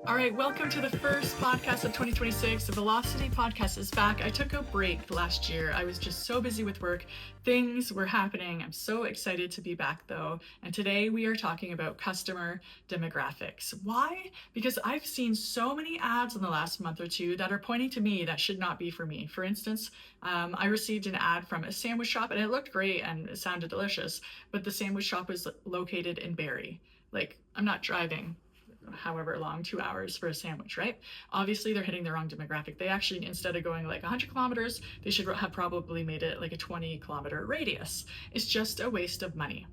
All right, welcome to the first podcast of 2026. The Velocity podcast is back. I took a break last year. I was just so busy with work. Things were happening. I'm so excited to be back though. And today we are talking about customer demographics. Why? Because I've seen so many ads in the last month or two that are pointing to me that should not be for me. For instance, I received an ad from a sandwich shop and it looked great and it sounded delicious, but the sandwich shop was located in Barrie. Like, I'm not driving however long, 2 hours for a sandwich, right? Obviously they're hitting the wrong demographic. They actually, instead of going like 100 kilometers, they should have probably made it like a 20-kilometer radius. It's just a waste of money.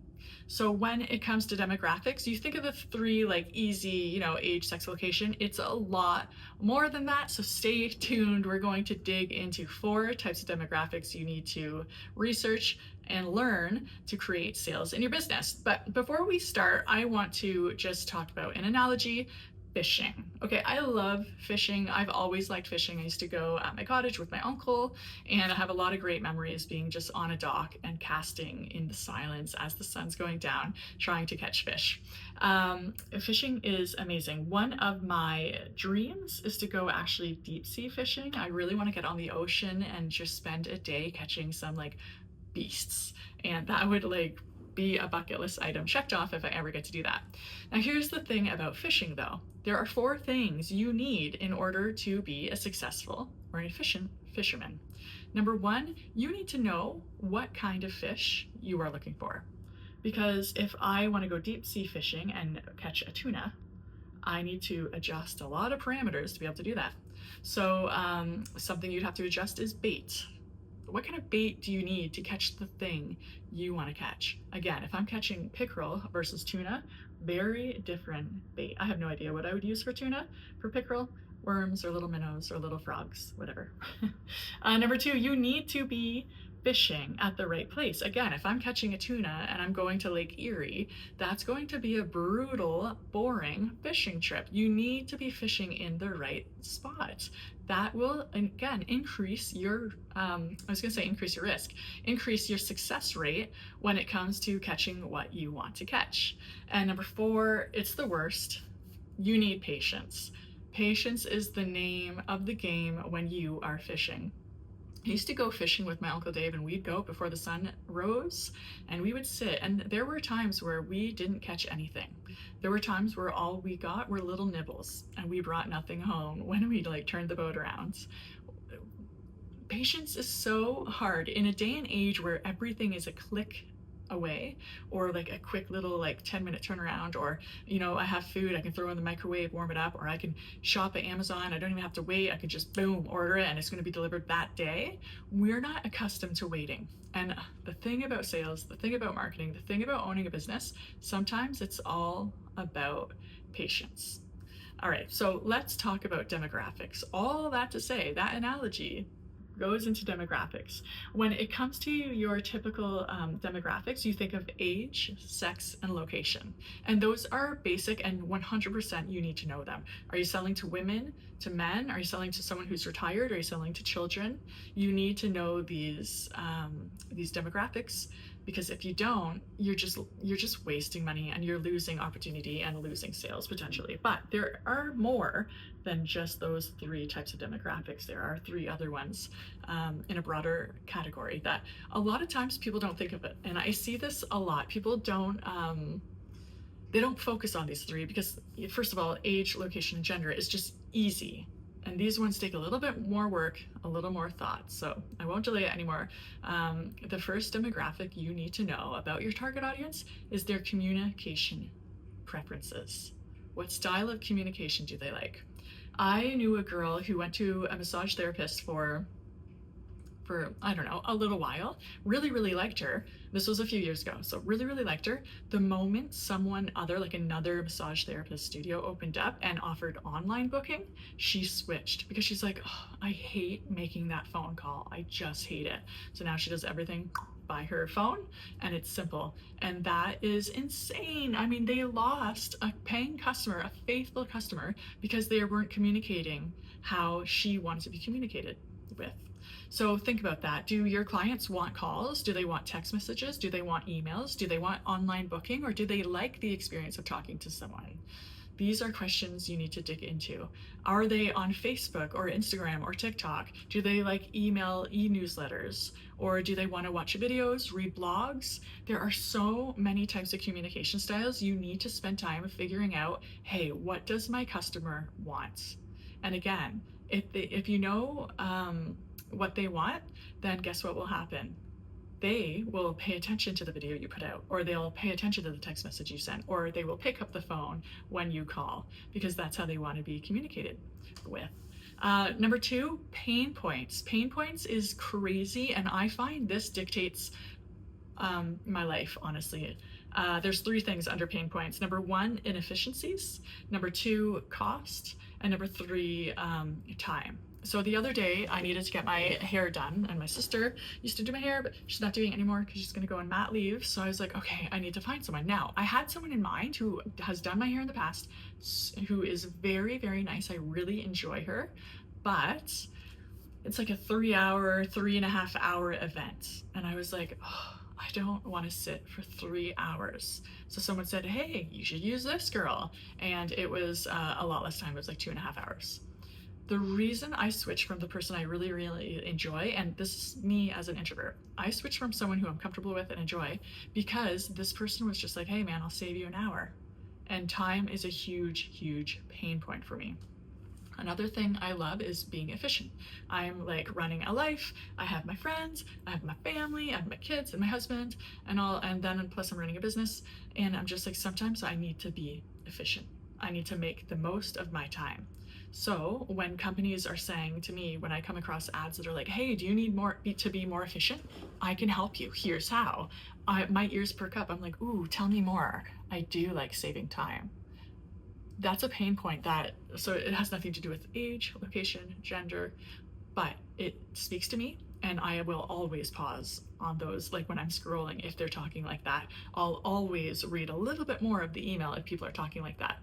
So when it comes to demographics, you think of the three like easy, age, sex, location. It's a lot more than that. So stay tuned. We're going to dig into 4 types of demographics you need to research and learn to create sales in your business. But before we start, I want to just talk about an analogy. Fishing. Okay, I love fishing. I've always liked fishing. I used to go at my cottage with my uncle, and I have a lot of great memories being just on a dock and casting in the silence as the sun's going down, trying to catch fish. Fishing is amazing. One of my dreams is to go actually deep sea fishing. I really want to get on the ocean and just spend a day catching some like beasts, and that would be a bucket list item checked off if I ever get to do that. Now here's the thing about fishing though. There are 4 things you need in order to be a successful or an efficient fisherman. Number 1, you need to know what kind of fish you are looking for. Because if I want to go deep sea fishing and catch a tuna, I need to adjust a lot of parameters to be able to do that. So something you'd have to adjust is bait. What kind of bait do you need to catch the thing you want to catch? Again, if I'm catching pickerel versus tuna, very different bait. I have no idea what I would use for tuna. For pickerel, worms or little minnows or little frogs, whatever. Number 2, you need to be fishing at the right place. Again, if I'm catching a tuna and I'm going to Lake Erie, that's going to be a brutal, boring fishing trip. You need to be fishing in the right spot. That will, again, increase your, increase your risk, increase your success rate when it comes to catching what you want to catch. And number 4, it's the worst. You need patience. Patience is the name of the game when you are fishing. I used to go fishing with my Uncle Dave, and we'd go before the sun rose and we would sit, and there were times where we didn't catch anything. There were times where all we got were little nibbles and we brought nothing home when we turned the boat around. Patience is so hard in a day and age where everything is a click away, or like a quick little 10-minute turnaround, or I have food I can throw in the microwave, warm it up, or I can shop at Amazon. I don't even have to wait. I can just boom, order it and it's going to be delivered that day. We're not accustomed to waiting. And the thing about sales, the thing about marketing, the thing about owning a business, sometimes it's all about patience. All right, so let's talk about demographics. All that to say, that analogy goes into demographics. When it comes to your typical demographics, you think of age, sex, and location. And those are basic, and 100% you need to know them. Are you selling to women, to men? Are you selling to someone who's retired? Are you selling to children? You need to know these demographics, because if you don't, you're just wasting money and you're losing opportunity and losing sales potentially. But there are more than just those 3 types of demographics. There are 3 other ones in a broader category that a lot of times people don't think of it. And I see this a lot. People don't focus on these 3 because, first of all, age, location, and gender is just easy. And these ones take a little bit more work, a little more thought. So I won't delay it anymore. The first demographic you need to know about your target audience is their communication preferences. What style of communication do they like? I knew a girl who went to a massage therapist for I don't know, a little while, really liked her. This was a few years ago, so really liked her. The moment someone other, like another massage therapist studio, opened up and offered online booking, she switched, because she's like, oh, I hate making that phone call. I just hate it. So now she does everything by her phone, and it's simple. And that is insane. I mean, they lost a paying customer, a faithful customer, because they weren't communicating how she wanted to be communicated with. So think about that. Do your clients want calls? Do they want text messages? Do they want emails? Do they want online booking? Or do they like the experience of talking to someone? These are questions you need to dig into. Are they on Facebook or Instagram or TikTok? Do they like email e-newsletters? Or do they want to watch videos, read blogs? There are so many types of communication styles. You need to spend time figuring out, hey, what does my customer want? And again, if you know what they want, then guess what will happen? They will pay attention to the video you put out, or they'll pay attention to the text message you sent, or they will pick up the phone when you call, because that's how they want to be communicated with. Number 2, pain points. Pain points is crazy, and I find this dictates my life, honestly. There's 3 things under pain points. Number 1, inefficiencies. Number 2, cost. And number 3, time. So the other day I needed to get my hair done, and my sister used to do my hair, but she's not doing it anymore because she's going to go on mat leave. So I was like, okay, I need to find someone. Now, I had someone in mind who has done my hair in the past, who is very, very nice. I really enjoy her, but it's like a 3.5 hour event. And I was like, oh, I don't want to sit for 3 hours. So someone said, hey, you should use this girl. And it was a lot less time. It was like 2.5 hours. The reason I switched from the person I really, really enjoy, and this is me as an introvert, I switched from someone who I'm comfortable with and enjoy because this person was just like, hey man, I'll save you an hour. And time is a huge, huge pain point for me. Another thing I love is being efficient. I'm like running a life. I have my friends, I have my family, I have my kids and my husband and then plus I'm running a business. And I'm just like, sometimes I need to be efficient. I need to make the most of my time. So when companies are saying to me, when I come across ads that are like, hey, do you need to be more efficient? I can help you. Here's how. My ears perk up. I'm like, ooh, tell me more. I do like saving time. That's a pain point so it has nothing to do with age, location, gender, but it speaks to me. And I will always pause on those, like when I'm scrolling, if they're talking like that. I'll always read a little bit more of the email if people are talking like that.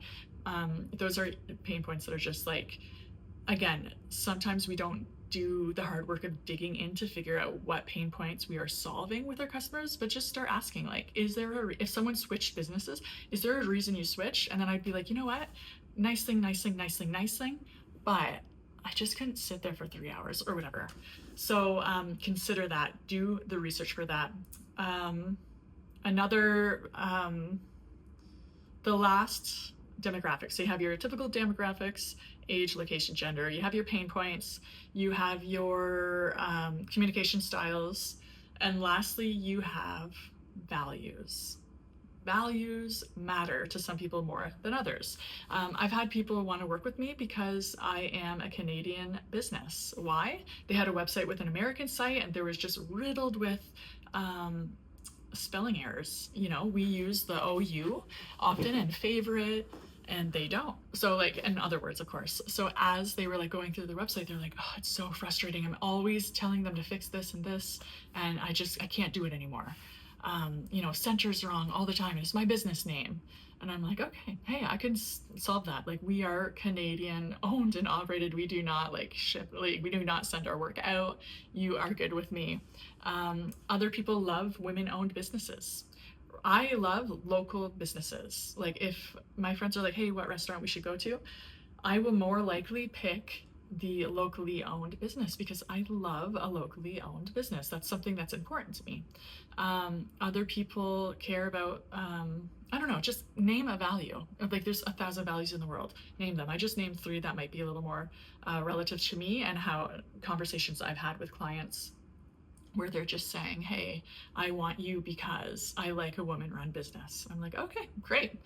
Those are pain points that are just like, again, sometimes we don't do the hard work of digging in to figure out what pain points we are solving with our customers, but just start asking, like, if someone switched businesses, is there a reason you switched? And then I'd be like, you know what? Nice thing, but I just couldn't sit there for 3 hours or whatever. So consider that, do the research for that. The last demographics. So you have your typical demographics, age, location, gender. You have your pain points. You have your communication styles. And lastly, you have values. Values matter to some people more than others. I've had people want to work with me because I am a Canadian business. Why? They had a website with an American site and there was just riddled with spelling errors. You know, we use the OU often in favorite, and they don't. So like, in other words, of course. So as they were like going through the website, they're like, oh, it's so frustrating. I'm always telling them to fix this and this, and I can't do it anymore. Center's wrong all the time. It's my business name. And I'm like, okay, hey, I can solve that. Like, we are Canadian owned and operated. We do not we do not send our work out. You are good with me. Other people love women-owned businesses. I love local businesses. Like, if my friends are like, hey, what restaurant we should go to? I will more likely pick the locally owned business because I love a locally owned business. That's something that's important to me. Other people care about, I don't know, just name a value. Like, there's 1,000 values in the world. Name them. I just named 3 that might be a little more relative to me and how conversations I've had with clients where they're just saying, hey, I want you because I like a woman-run business. I'm like, okay, great.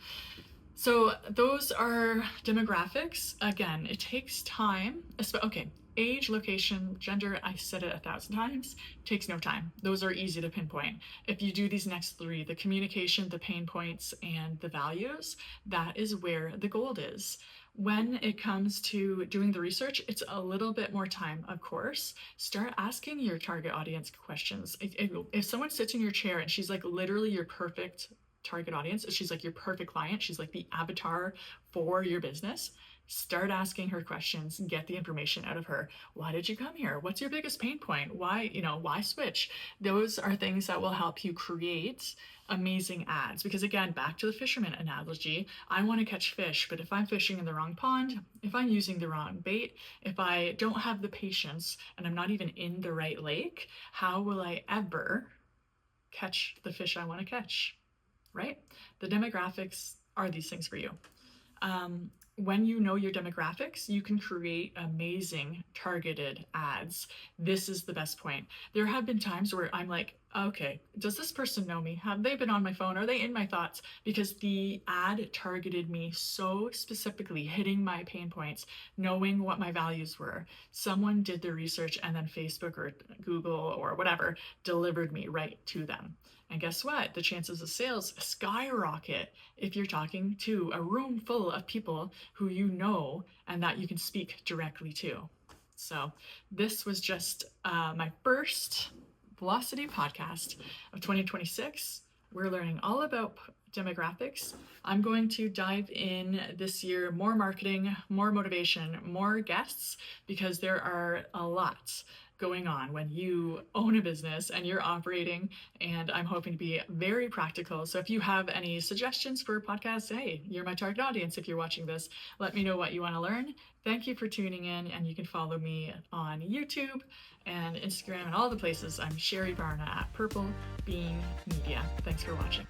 So those are demographics. Again, it takes time. Okay, age, location, gender, I said it 1,000 times, takes no time. Those are easy to pinpoint. If you do these next 3, the communication, the pain points, and the values, that is where the gold is. When it comes to doing the research, it's a little bit more time, of course. Start asking your target audience questions. If someone sits in your chair and she's like literally your perfect target audience, she's like your perfect client, she's like the avatar for your business, Start asking her questions and get the information out of her. Why did you come here? What's your biggest pain point? Why switch? Those are things that will help you create amazing ads. Because again, back to the fisherman analogy, I want to catch fish, but if I'm fishing in the wrong pond, if I'm using the wrong bait, if I don't have the patience and I'm not even in the right lake, how will I ever catch the fish I want to catch? Right? The demographics are these things for you. When you know your demographics, you can create amazing targeted ads. This is the best point. There have been times where I'm like, okay, does this person know me? Have they been on my phone? Are they in my thoughts? Because the ad targeted me so specifically, hitting my pain points, knowing what my values were. Someone did the research and then Facebook or Google or whatever delivered me right to them. And guess what? The chances of sales skyrocket if you're talking to a room full of people who you know and that you can speak directly to. So this was just my first Velocity podcast of 2026. We're learning all about demographics. I'm going to dive in this year, more marketing, more motivation, more guests, because there are a lot going on when you own a business and you're operating, and I'm hoping to be very practical. So if you have any suggestions for podcasts, hey, you're my target audience. If you're watching this, let me know what you want to learn. Thank you for tuning in, and you can follow me on YouTube and Instagram and all the places. I'm Sherry Barna at Purple Bean Media. Thanks for watching.